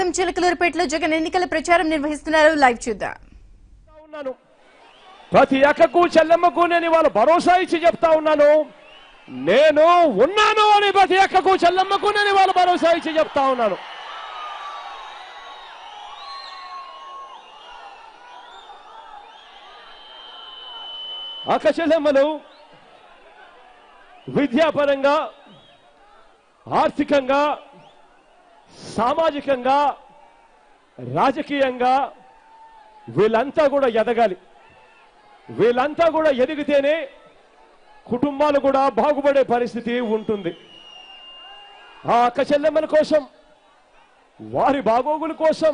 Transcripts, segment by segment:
ప్రస్తుతం చిలకలూరుపేటలో జగన్ ఎన్నికల ప్రచారం నిర్వహిస్తున్నారు. లైవ్ చూద్దాం. ప్రతి అక్కకు చెల్లెమ్మకు నేను ఇవాళ భరోసా ఇచ్చి చెప్తా ఉన్నాను, నేను ఉన్నాను అని. ప్రతి అక్కకు చెల్లెమ్మకు నేను ఇవాళ భరోసా ఇచ్చి చెప్తా ఉన్నాను. అక్క చెల్లెమ్మలు విద్యాపరంగా, ఆర్థికంగా, సామాజికంగా, రాజకీయంగా వీళ్ళంతా కూడా ఎదగాలి. వీళ్ళంతా కూడా ఎదిగితేనే కుటుంబాలు కూడా బాగుపడే పరిస్థితి ఉంటుంది. ఆ అక్క చెల్లెమ్మల కోసం, వారి బాగోగుల కోసం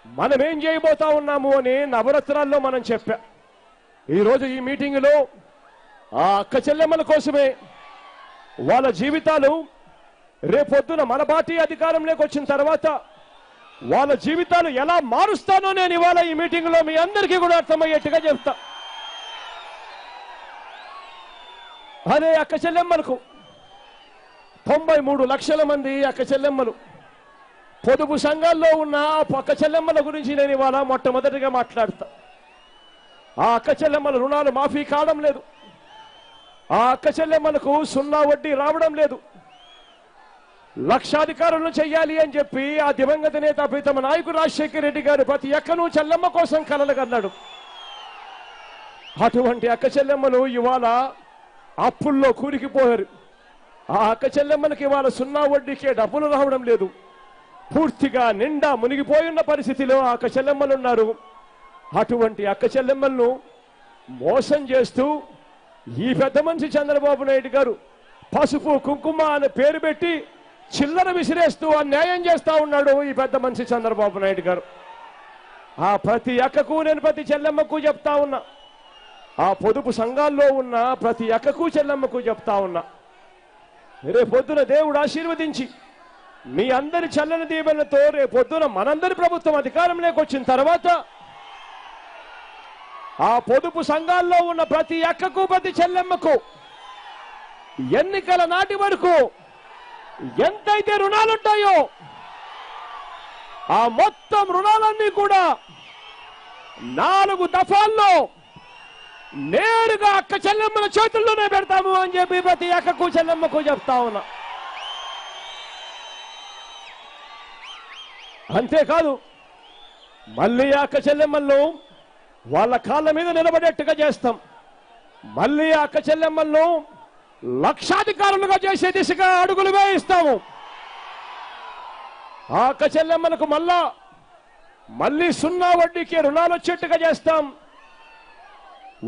మనం ఏం చేయబోతా ఉన్నాము అని నవరత్నాల్లో మనం చెప్పా. ఈరోజు ఈ మీటింగులో ఆ అక్క చెల్లెమ్మల కోసమే, వాళ్ళ జీవితాలు రేపొద్దున మన పార్టీ అధికారంలోకి వచ్చిన తర్వాత వాళ్ళ జీవితాలు ఎలా మారుస్తానో నేను ఇవాళ ఈ మీటింగ్లో మీ అందరికీ కూడా అర్థమయ్యేట్టుగా చెప్తా. అదే అక్క చెల్లెమ్మలకు 93 లక్షల మంది అక్క చెల్లెమ్మలు పొదుపు సంఘాల్లో ఉన్న అక్క చెల్లెమ్మల గురించి నేను ఇవాళ మొట్టమొదటిగా మాట్లాడతా. ఆ అక్క చెల్లెమ్మల రుణాలు మాఫీ కావడం లేదు. ఆ అక్క చెల్లెమ్మలకు 0 వడ్డీ రావడం లేదు. లక్షాధికారులను చెయ్యాలి అని చెప్పి ఆ దివంగత నేత ప్రీతమ నాయకుడు రాజశేఖర రెడ్డి గారు ప్రతి అక్కను చెల్లెమ్మ కోసం కలలుగన్నాడు. అటువంటి అక్క చెల్లెమ్మలు ఇవాళ అప్పుల్లో కూరికిపోయారు. ఆ అక్క చెల్లెమ్మలకి ఇవాళ 0 వడ్డీకే డబ్బులు రావడం లేదు. పూర్తిగా నిండా మునిగిపోయిన పరిస్థితిలో ఆ అక్క చెల్లెమ్మలు ఉన్నారు. అటువంటి అక్క చెల్లెమ్మలను మోసం చేస్తూ ఈ పెద్ద మనిషి చంద్రబాబు నాయుడు గారు పసుపు కుంకుమ అనే పేరు పెట్టి చిల్లర విసిరేస్తూ అన్యాయం చేస్తా ఉన్నాడు ఈ పెద్ద మనిషి చంద్రబాబు నాయుడు గారు. ఆ ప్రతి అక్కకు నేను ప్రతి చెల్లెమ్మకు చెప్తా ఉన్నా, ఆ పొదుపు సంఘాల్లో ఉన్న ప్రతి అక్కకు చెల్లెమ్మకు చెప్తా ఉన్నా, రేపొద్దున దేవుడు ఆశీర్వదించి మీ అందరి చల్లని దీవెనలతో రేపొద్దున మనందరి ప్రభుత్వం అధికారంలోకి వచ్చిన తర్వాత ఆ పొదుపు సంఘాల్లో ఉన్న ప్రతి అక్కకు ప్రతి చెల్లెమ్మకు ఎన్నికల నాటి వరకు ఎంతైతే రుణాలుంటాయో ఆ మొత్తం రుణాలన్నీ కూడా 4 దఫాల్లో నేరుగా అక్క చెల్లెమ్మల చేతుల్లోనే పెడతాము అని చెప్పి ప్రతి అక్కకు చెల్లెమ్మకు చెప్తా ఉన్నా. అంతేకాదు మళ్ళీ అక్క చెల్లెమ్మలను వాళ్ళ కాళ్ళ మీద నిలబడేట్టుగా చేస్తాం. మళ్ళీ అక్క చెల్లెమ్మలను లక్షాధికారులుగా చేసే దిశగా అడుగులు వేయిస్తాము. ఆ అక్క చెల్లెమ్మలకు మళ్ళీ 0 వడ్డీకి రుణాలు వచ్చేట్టుగా చేస్తాం.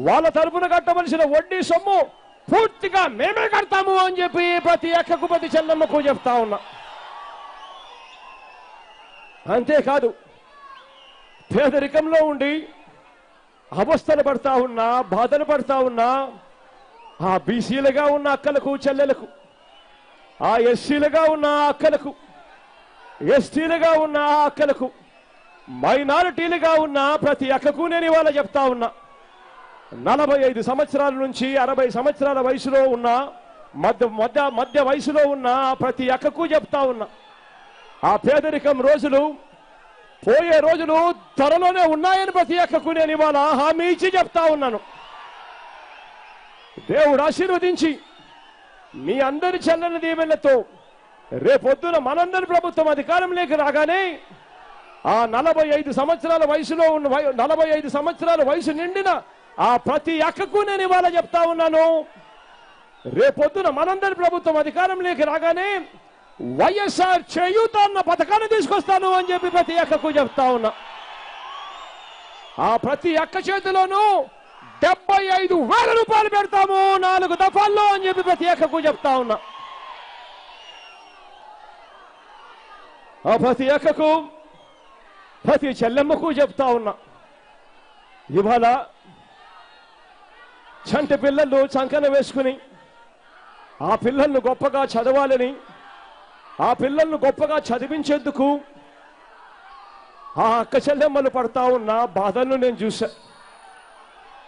వాళ్ళ తరపున కట్టవలసిన వడ్డీ సొమ్ము పూర్తిగా మేమే కడతాము అని చెప్పి ప్రతి అక్కకు ప్రతి చెల్లెమ్మకు చెప్తా ఉన్నా. అంతేకాదు పేదరికంలో ఉండి అవస్థలు పడతా ఉన్నా, బాధలు పడతా ఉన్నా ఆ బీసీలుగా ఉన్న అక్కలకు చెల్లెలకు, ఆ ఎస్సీలుగా ఉన్న అక్కలకు, ఎస్టీలుగా ఉన్న అక్కలకు, మైనారిటీలుగా ఉన్న ప్రతి అక్కకు నేను ఇవాళ చెప్తా ఉన్నా, 45 సంవత్సరాల నుంచి 60 సంవత్సరాల వయసులో ఉన్న మధ్య వయసులో ఉన్న ప్రతి అక్కకు చెప్తా ఉన్నా, ఆ పేదరికం రోజులు పోయే రోజులు త్వరలోనే ఉన్నాయని ప్రతి అక్కకు నేను ఇవాళ హామీ ఇచ్చి చెప్తా ఉన్నాను. దేవుడు ఆశీర్వదించి మీ అందరి చల్లని దీవెనలతో రేపొద్దున మనందరి ప్రభుత్వం అధికారంలోకి రాగానే ఆ 45 సంవత్సరాల వయసులో ఉన్న 45 సంవత్సరాల వయసు నిండిన ఆ ప్రతి అక్కకు నేను ఇవాళ చెప్తా ఉన్నాను, రేపొద్దున మనందరి ప్రభుత్వం అధికారంలోకి రాగానే వైఎస్ఆర్ చేయూత అన్న పథకాన్ని తీసుకొస్తాను అని చెప్పి ప్రతి అక్కకు చెప్తా ఉన్నా. ఆ ప్రతి అక్క చేతిలోనూ 75,000 రూపాయలు పెడతాము 4 దఫాల్లో అని చెప్పి ప్రతి అక్కకు చెప్తా ఉన్నా. ఆ ప్రతి అక్కకు ప్రతి చెల్లెమ్మకు చెప్తా ఉన్నా, ఇవాళ చంటి పిల్లలు చంకన వేసుకుని ఆ పిల్లలను గొప్పగా చదవాలని, ఆ పిల్లలను గొప్పగా చదివించేందుకు ఆ అక్క చెల్లెమ్మలు పడతా ఉన్న బాధలను నేను చూశా.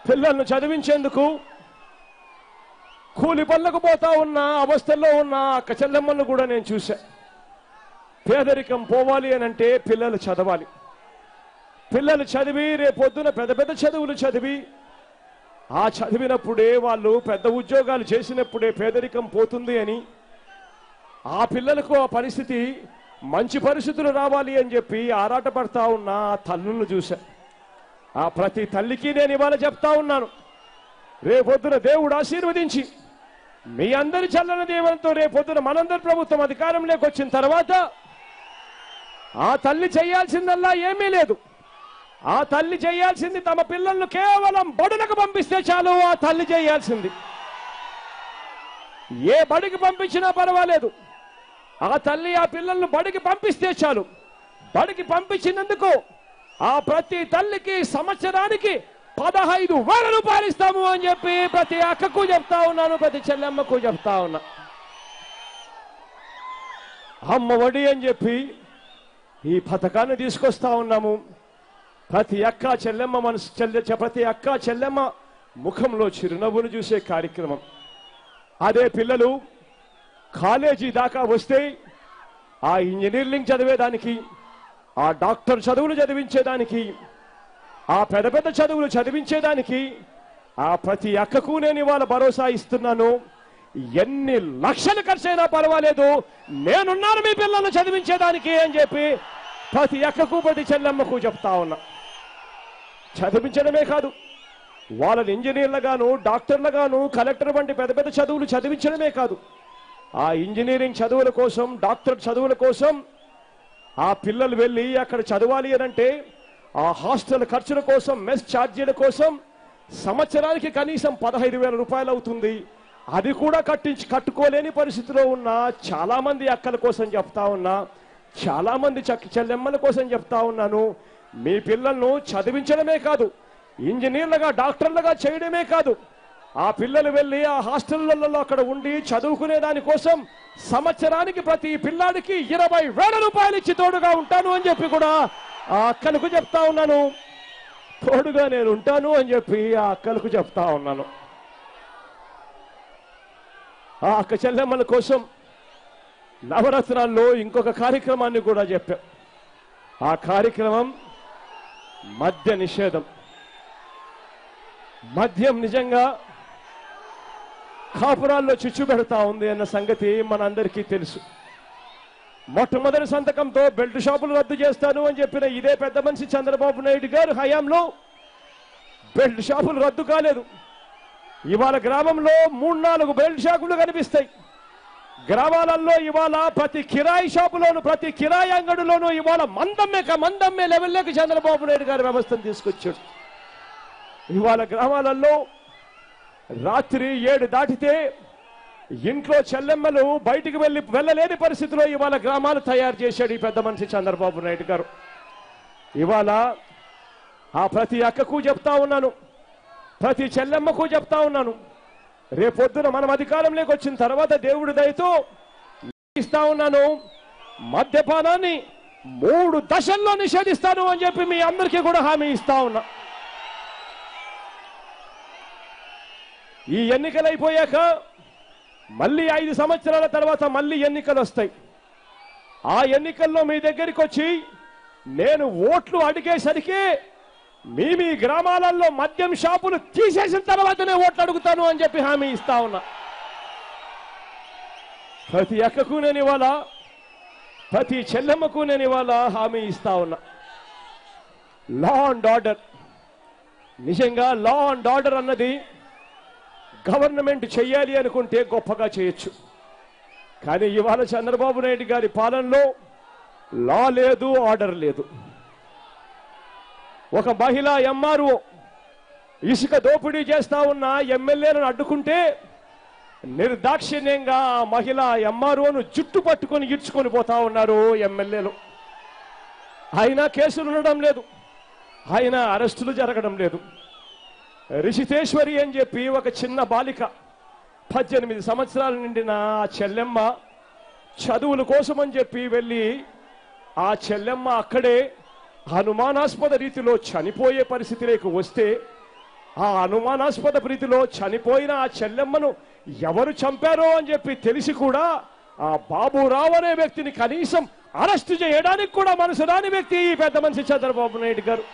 పిల్లలను చదివించేందుకు కూలి పనులకు పోతా ఉన్న అవస్థల్లో ఉన్న అక్క చెల్లెమ్మలను కూడా నేను చూశా. పేదరికం పోవాలి అని అంటే పిల్లలు చదవాలి. పిల్లలు చదివి రేపొద్దున పెద్ద పెద్ద చదువులు చదివి ఆ చదివినప్పుడే వాళ్ళు పెద్ద ఉద్యోగాలు చేసినప్పుడే పేదరికం పోతుంది అని, ఆ పిల్లలకు ఆ పరిస్థితి మంచి పరిస్థితులు రావాలి అని చెప్పి ఆరాటపడతా ఉన్న ఆ తల్లులను చూశా. ఆ ప్రతి తల్లికి నేను ఇవాళ చెప్తా ఉన్నాను, రేపొద్దున దేవుడు ఆశీర్వదించి మీ అందరి చల్లని దీవెనతో రేపొద్దున మనందరి ప్రభుత్వం అధికారంలోకి వచ్చిన తర్వాత ఆ తల్లి చేయాల్సిందల్లా ఏమీ లేదు. ఆ తల్లి చేయాల్సింది తమ పిల్లలను కేవలం బడులకు పంపిస్తే చాలు. ఆ తల్లి చేయాల్సింది ఏ బడికి పంపించినా పర్వాలేదు. ఆ తల్లి ఆ పిల్లలను బడికి పంపిస్తే చాలు. బడికి పంపించినందుకు ఆ ప్రతి తల్లికి సంవత్సరానికి 15,000 రూపాయలు ఇస్తాము అని చెప్పి ప్రతి అక్కకు చెప్తా ఉన్నాను, ప్రతి చెల్లెమ్మకు చెప్తా ఉన్నా. అమ్మ ఒడి అని చెప్పి ఈ పథకాన్ని తీసుకొస్తా ఉన్నాము. ప్రతి అక్క చెల్లెమ్మ ప్రతి అక్క చెల్లెమ్మ ముఖంలో చిరునవ్వును చూసే కార్యక్రమం. అదే పిల్లలు కాలేజీ దాకా వస్తే ఆ ఇంజనీరింగ్ చదివేదానికి, ఆ డాక్టర్ చదువులు చదివించేదానికి, ఆ పెద్ద పెద్ద చదువులు చదివించేదానికి ఆ ప్రతి అక్కకు నేను ఇవాళ భరోసా ఇస్తున్నాను. ఎన్ని లక్షలు ఖర్చైనా పర్వాలేదు, నేనున్నాను మీ పిల్లలను చదివించేదానికి అని చెప్పి ప్రతి అక్కకు ప్రతి చెల్లెమ్మకు చెప్తా ఉన్నా. చదివించడమే కాదు, వాళ్ళని ఇంజనీర్లుగాను డాక్టర్లుగాను కలెక్టర్ వంటి పెద్ద పెద్ద చదువులు చదివించడమే కాదు, ఆ ఇంజనీరింగ్ చదువుల కోసం డాక్టర్ చదువుల కోసం ఆ పిల్లలు వెళ్ళి అక్కడ చదవాలి అనంటే ఆ హాస్టల్ ఖర్చుల కోసం, మెస్ ఛార్జీల కోసం సంవత్సరానికి కనీసం 15,000 రూపాయలు అవుతుంది. అది కూడా కట్టుకోలేని పరిస్థితిలో ఉన్న చాలా మంది అక్కల కోసం చెప్తా ఉన్నా, చాలా మంది చెల్లెమ్మల కోసం చెప్తా ఉన్నాను. మీ పిల్లలను చదివించడమే కాదు, ఇంజనీర్లుగా డాక్టర్లుగా చేయడమే కాదు, ఆ పిల్లలు వెళ్ళి ఆ హాస్టళ్లలో అక్కడ ఉండి చదువుకునే దానికోసం సంవత్సరానికి ప్రతి పిల్లాడికి 20,000 రూపాయలు ఇచ్చి తోడుగా ఉంటాను అని చెప్పి కూడా ఆ అక్కలకు చెప్తా ఉన్నాను. తోడుగా నేను ఉంటాను అని చెప్పి ఆ అక్కలకు చెప్తా ఉన్నాను. ఆ అక్క చెల్లెమ్మల కోసం నవరత్నాల్లో ఇంకొక కార్యక్రమాన్ని కూడా చెప్పా. ఆ కార్యక్రమం మద్య నిషేధం. మద్యం నిజంగా కాపురాల్లో చిచ్చు పెడతా ఉంది అన్న సంగతి మనందరికీ తెలుసు. మొట్టమొదటి సంతకంతో బెల్ట్ షాపులు రద్దు చేస్తాను అని చెప్పిన ఇదే పెద్ద మనిషి చంద్రబాబు నాయుడు గారు హయాంలో బెల్ట్ షాపులు రద్దు కాలేదు. ఇవాళ గ్రామంలో 3-4 బెల్ట్ షాపులు కనిపిస్తాయి. గ్రామాలలో ఇవాళ ప్రతి కిరాయి షాపులోను, ప్రతి కిరాయి అంగడిలోనూ ఇవాళ మందమ్మే లెవెల్లోకి చంద్రబాబు నాయుడు గారు వ్యవస్థను తీసుకొచ్చాడు. ఇవాళ గ్రామాలలో రాత్రి 7 దాటితే ఇంట్లో చెల్లెమ్మలు బయటికి వెళ్ళలేని పరిస్థితిలో ఇవాళ గ్రామాలు తయారు చేశాడు ఈ పెద్ద మనిషి చంద్రబాబు నాయుడు గారు. ఇవాళ ఆ ప్రతి అక్కకు చెప్తా ఉన్నాను, ప్రతి చెల్లెమ్మకు చెప్తా ఉన్నాను, రేపొద్దున మనం అధికారంలోకి వచ్చిన తర్వాత దేవుడి దయతో ఇస్తా ఉన్నాను, మద్యపానాన్ని 3 దశల్లో నిషేధిస్తాను అని చెప్పి మీ అందరికీ కూడా హామీ ఇస్తా ఉన్నా. ఈ ఎన్నికలు అయిపోయాక మళ్ళీ 5 సంవత్సరాల తర్వాత మళ్ళీ ఎన్నికలు వస్తాయి. ఆ ఎన్నికల్లో మీ దగ్గరికి వచ్చి నేను ఓట్లు అడిగేసరికి మీ గ్రామాలలో మద్యం షాపులు తీసేసిన తర్వాతనే ఓట్లు అడుగుతాను అని చెప్పి హామీ ఇస్తా ఉన్నా. ప్రతి అక్కకు నేను ఇవాళ, ప్రతి చెల్లెమ్మకు నేను ఇవాళ హామీ ఇస్తా ఉన్నా. లా అండ్ ఆర్డర్, నిజంగా లా అండ్ ఆర్డర్ అన్నది గవర్నమెంట్ చెయ్యాలి అనుకుంటే గొప్పగా చేయొచ్చు. కానీ ఇవాళ చంద్రబాబు నాయుడు గారి పాలనలో లా లేదు, ఆర్డర్ లేదు. ఒక మహిళా ఎంఆర్ఓ ఇసుక దోపిడీ చేస్తా ఉన్న ఎమ్మెల్యేలను అడ్డుకుంటే నిర్దాక్షిణ్యంగా ఆ మహిళా ఎంఆర్ఓను జుట్టు పట్టుకొని ఈడ్చుకొని పోతా ఉన్నారు ఎమ్మెల్యేలు. అయినా కేసులు ఉండడం లేదు, అయినా అరెస్టులు జరగడం లేదు. రిషితేశ్వరి అని చెప్పి ఒక చిన్న బాలిక, 18 సంవత్సరాలు నిండిన ఆ చెల్లెమ్మ చదువుల కోసం అని చెప్పి వెళ్ళి ఆ చెల్లెమ్మ అక్కడే అనుమానాస్పద రీతిలో చనిపోయే పరిస్థితిలోకి వస్తే, ఆ అనుమానాస్పద రీతిలో చనిపోయిన ఆ చెల్లెమ్మను ఎవరు చంపారో అని చెప్పి తెలిసి కూడా ఆ బాబురావు అనే వ్యక్తిని కనీసం అరెస్టు చేయడానికి కూడా మనసు రాని వ్యక్తి ఈ పెద్ద మనిషి చంద్రబాబు నాయుడు గారు.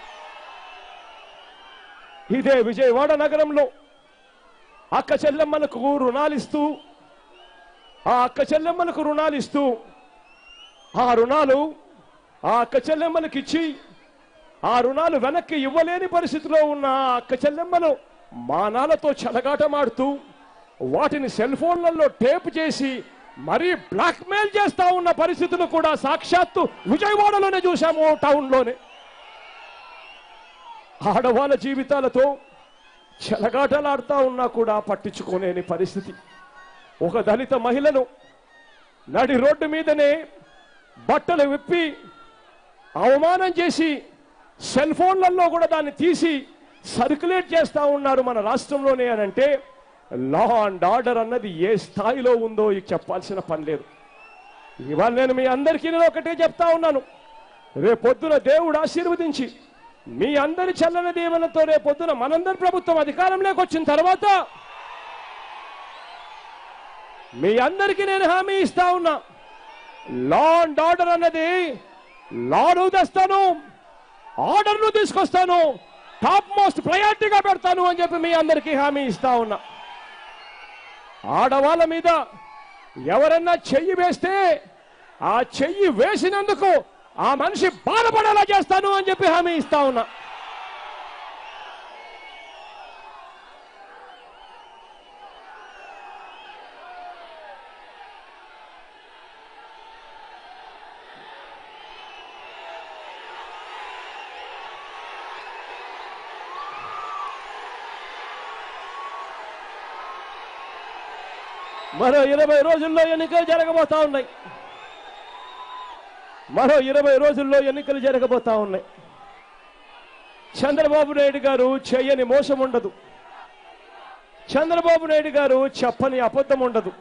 ఇదే విజయవాడ నగరంలో అక్క చెల్లెమ్మలకు రుణాలిస్తూ ఆ రుణాలు ఆ అక్క చెల్లెమ్మలకు ఇచ్చి ఆ రుణాలు వెనక్కి ఇవ్వలేని పరిస్థితిలో ఉన్న ఆ అక్క చెల్లెమ్మలు మానాలతో చెలగాటమాడుతూ వాటిని సెల్ ఫోన్లలో టేప్ చేసి మరీ బ్లాక్మెయిల్ చేస్తా ఉన్న పరిస్థితులు కూడా సాక్షాత్తు విజయవాడలోనే చూశాము. టౌన్లోనే ఆడవాళ్ళ జీవితాలతో చెలగాటలాడుతూ ఉన్నా కూడా పట్టించుకోలేని పరిస్థితి. ఒక దళిత మహిళను నడి రోడ్డు మీదనే బట్టలు విప్పి అవమానం చేసి సెల్ ఫోన్లలో కూడా దాన్ని తీసి సర్క్యులేట్ చేస్తూ ఉన్నారు మన రాష్ట్రంలోనే అని అంటే లా అండ్ ఆర్డర్ అన్నది ఏ స్థాయిలో ఉందో చెప్పాల్సిన పని లేదు. ఇవాళ నేను మీ అందరికీ ఒకటే చెప్తా ఉన్నాను, రేపొద్దున దేవుడు ఆశీర్వదించి మీ అందరి చల్లని దీవెనతో రేపొద్దున మనందరి ప్రభుత్వం అధికారంలోకి వచ్చిన తర్వాత మీ అందరికీ నేను హామీ ఇస్తా ఉన్నా, లా అండ్ ఆర్డర్ అన్నది లాను తెస్తాను, ఆర్డర్ను తీసుకొస్తాను, టాప్ మోస్ట్ ప్రయారిటీగా పెడతాను అని చెప్పి మీ అందరికీ హామీ ఇస్తా ఉన్నా. ఆడవాళ్ళ మీద ఎవరన్నా చెయ్యి వేస్తే ఆ చెయ్యి వేసినందుకు ఆ మనిషి బాధపడేలా చేస్తాను అని చెప్పి హామీ ఇస్తా ఉన్నా. మరో 20 రోజుల్లో ఎన్నికలు జరగబోతా ఉన్నాయి. చంద్రబాబు నాయుడు గారు చేయని మోసం ఉండదు. చంద్రబాబు నాయుడు గారు చెప్పని అబద్ధం ఉండదు.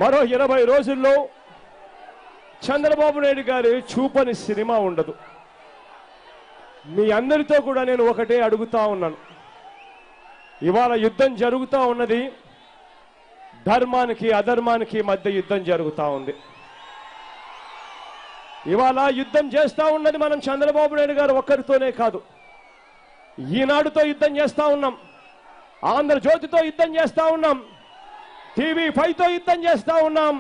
మరో 20 రోజుల్లో చంద్రబాబు నాయుడు గారు చూపని సినిమా ఉండదు. మీ అందరితో కూడా నేను ఒకటే అడుగుతా ఉన్నాను, ఇవాళ యుద్ధం జరుగుతూ ఉన్నది, ధర్మానికి అధర్మానికి మధ్య యుద్ధం జరుగుతూ ఉంది. ఇవాళ యుద్ధం చేస్తా ఉన్నది మనం చంద్రబాబు నాయుడు గారు ఒక్కరితోనే కాదు, ఈనాడుతో యుద్ధం చేస్తా ఉన్నాం, ఆంధ్రజ్యోతితో యుద్ధం చేస్తా ఉన్నాం, TV5తో యుద్ధం చేస్తా ఉన్నాం,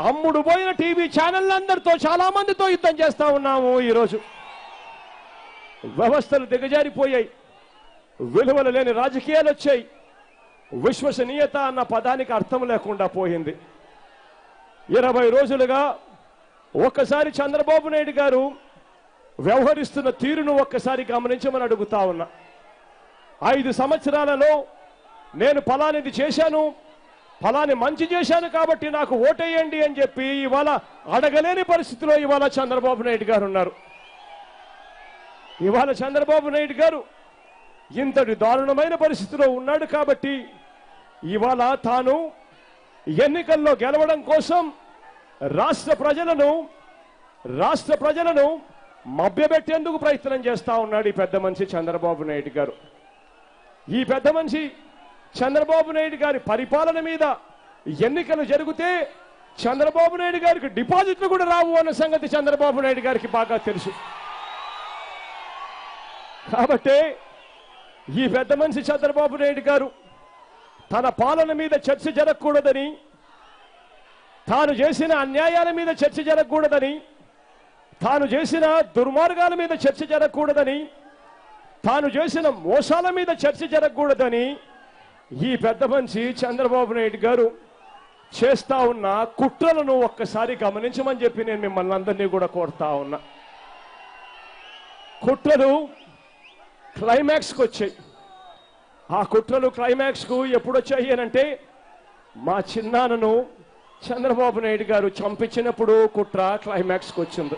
అమ్ముడు పోయిన టీవీ ఛానళ్ళందరితో చాలా మందితో యుద్ధం చేస్తా ఉన్నాము. ఈరోజు వ్యవస్థలు దిగజారిపోయాయి, విలువలు లేని రాజకీయాలు వచ్చాయి, విశ్వసనీయత అన్న పదానికి అర్థం లేకుండా పోయింది. 20 రోజులుగా ఒక్కసారి చంద్రబాబు నాయుడు గారు వ్యవహరిస్తున్న తీరును ఒక్కసారి గమనించమని అడుగుతా ఉన్నా. 5 సంవత్సరాలలో నేను ఫలానిది చేశాను, ఫలాని మంచి చేశాను కాబట్టి నాకు ఓటేయండి అని చెప్పి ఇవాళ అడగలేని పరిస్థితిలో ఇవాళ చంద్రబాబు నాయుడు గారు ఉన్నారు. ఇవాళ చంద్రబాబు నాయుడు గారు ఇంతటి దారుణమైన పరిస్థితిలో ఉన్నాడు కాబట్టి ఇవాళ తాను ఎన్నికల్లో గెలవడం కోసం రాష్ట్ర ప్రజలను మభ్యపెట్టేందుకు ప్రయత్నం చేస్తా ఉన్నాడు ఈ పెద్ద మనిషి చంద్రబాబు నాయుడు గారు. ఈ పెద్ద మనిషి చంద్రబాబు నాయుడు గారి పరిపాలన మీద ఎన్నికలు జరిగితే చంద్రబాబు నాయుడు గారికి డిపాజిట్లు కూడా రావు అన్న సంగతి చంద్రబాబు నాయుడు గారికి బాగా తెలుసు. కాబట్టి ఈ పెద్ద మనిషి చంద్రబాబు నాయుడు గారు తన పాలన మీద చర్చ జరగకూడదని, తాను చేసిన అన్యాయాల మీద చర్చ జరగకూడదని, తాను చేసిన దుర్మార్గాల మీద చర్చ జరగకూడదని, తాను చేసిన మోసాల మీద చర్చ జరగకూడదని ఈ పెద్ద మనిషి చంద్రబాబు నాయుడు గారు చేస్తా ఉన్న కుట్రలను ఒక్కసారి గమనించమని చెప్పి నేను మిమ్మల్ని అందరినీ కూడా కోరుతా ఉన్నా. కుట్రలు క్లైమాక్స్కి వచ్చాయి. ఆ కుట్రలు క్లైమాక్స్కు ఎప్పుడు వచ్చాయి అంటే మా చిన్నాన్నను చంద్రబాబు నాయుడు గారు చంపించినప్పుడు కుట్ర క్లైమాక్స్కి వచ్చింది.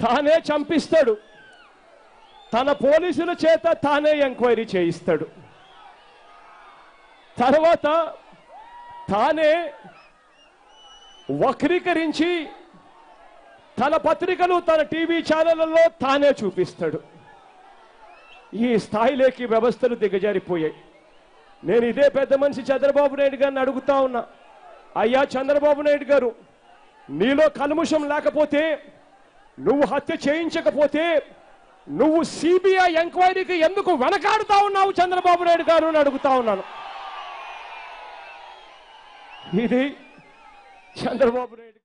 తానే చంపిస్తాడు, తన పోలీసుల చేత తానే ఎంక్వైరీ చేయిస్తాడు, తర్వాత తానే వక్రీకరించి తన పత్రికలు తన టీవీ ఛానళ్లలో తానే చూపిస్తాడు. ఈ స్థాయిలోకి వ్యవస్థలు దిగజారిపోయాయి. నేను ఇదే పెద్ద మనిషి చంద్రబాబు నాయుడు గారిని అడుగుతా ఉన్నా, అయ్యా చంద్రబాబు నాయుడు గారు, నీలో కల్ముషం లేకపోతే, నువ్వు హత్య చేయించకపోతే, నువ్వు సిబిఐ ఎంక్వైరీకి ఎందుకు వెనకాడుతా ఉన్నావు చంద్రబాబు నాయుడు గారు అని అడుగుతా ఉన్నాను. ఇది చంద్రబాబు నాయుడు